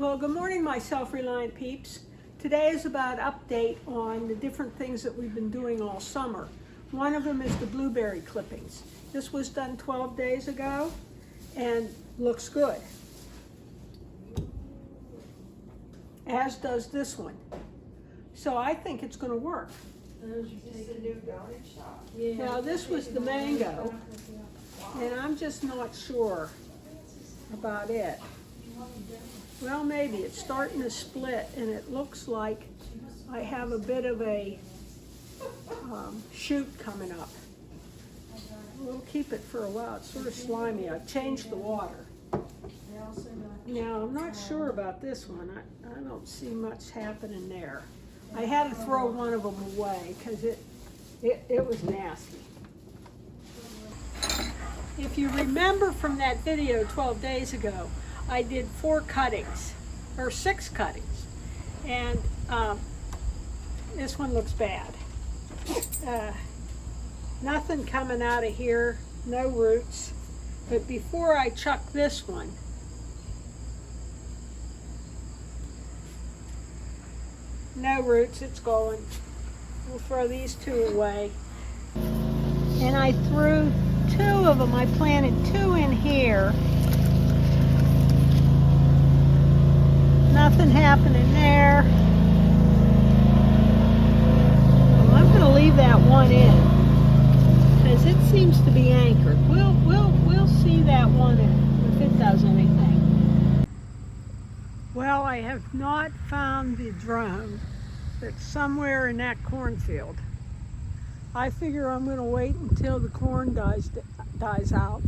Well, good morning, my self-reliant peeps. Today is about update on the different things that we've been doing all summer. One of them is the blueberry clippings. This was done 12 days ago and looks good. As does this one. So I think it's going to work. Now this was the mango, and I'm just not sure about it. Well, maybe. It's starting to split, and it looks like I have a bit of a shoot coming up. We'll keep it for a while. It's sort of slimy. I've changed the water. Now, I'm not sure about this one. I don't see much happening there. I had to throw one of them away because it was nasty. If you remember from that video 12 days ago, I did 4 cuttings, or 6 cuttings, and this one looks bad. Nothing coming out of here, no roots. But before I chuck this one, no roots, it's going. We'll throw these 2 away. And I threw 2 of them, I planted 2 in here. Nothing happening there. Well, I'm going to leave that one in because it seems to be anchored. We'll see that one if it does anything. Well, I have not found the drone that's somewhere in that cornfield. I figure I'm going to wait until the corn dies out,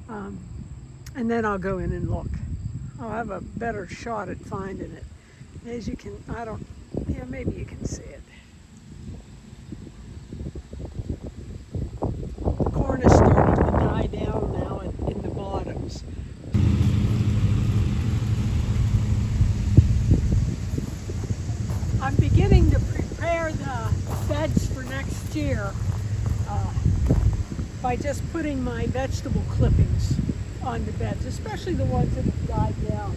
and then I'll go in and look. I'll have a better shot at finding it. As you can, yeah, maybe you can see it. The corn is starting to die down now in the bottoms. I'm beginning to prepare the beds for next year by just putting my vegetable clippings on the beds, especially the ones that have died down.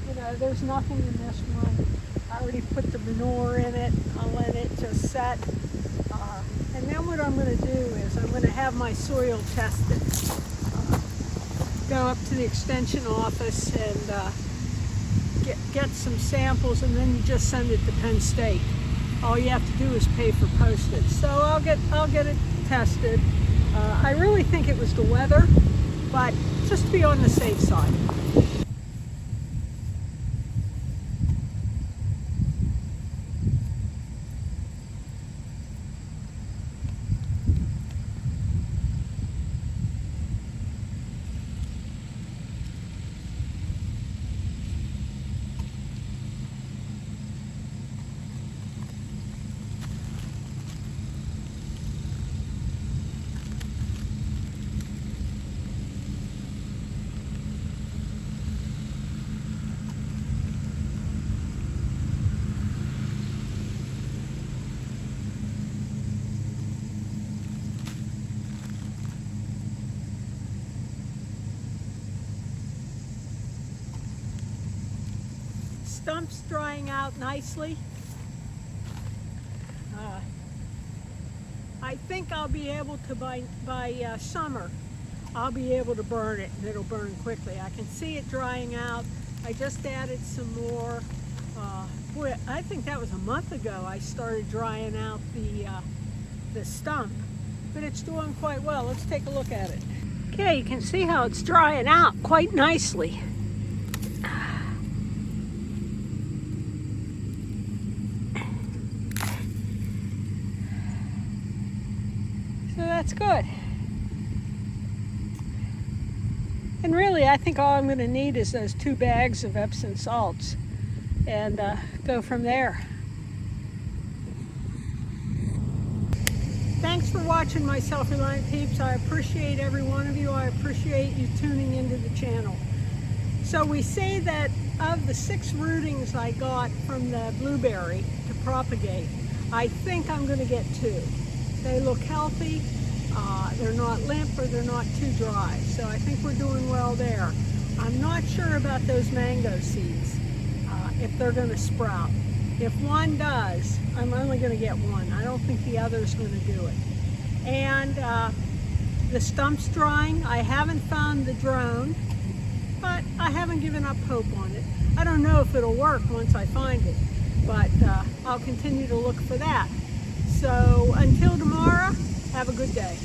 You know, there's nothing in this one. I already put the manure in it. I'll let it just set. And then what I'm going to do is I'm going to have my soil tested. Go up to the extension office and get some samples, and then you just send it to Penn State. All you have to do is pay for postage. So I'll get it tested. I really think it was the weather, but just to be on the safe side. Stump's drying out nicely. I think I'll be able to, by summer, I'll be able to burn it, and it'll burn quickly. I can see it drying out. I just added some more. Boy, I think that was a month ago I started drying out the stump, but it's doing quite well. Let's take a look at it. Okay, you can see how it's drying out quite nicely. So that's good. And really, I think all I'm going to need is those 2 bags of Epsom salts and go from there. Thanks for watching, my self-reliant peeps. I appreciate every one of you. I appreciate you tuning into the channel. So we say that of the 6 rootings I got from the blueberry to propagate, I think I'm going to get 2. They look healthy, they're not limp, or they're not too dry. So I think we're doing well there. I'm not sure about those mango seeds. if they're going to sprout. If one does, I'm only going to get one. I don't think the other is going to do it. And the stump's drying. I haven't found the drone, but I haven't given up hope on it. I don't know if it'll work once I find it, but I'll continue to look for that. So until tomorrow, have a good day.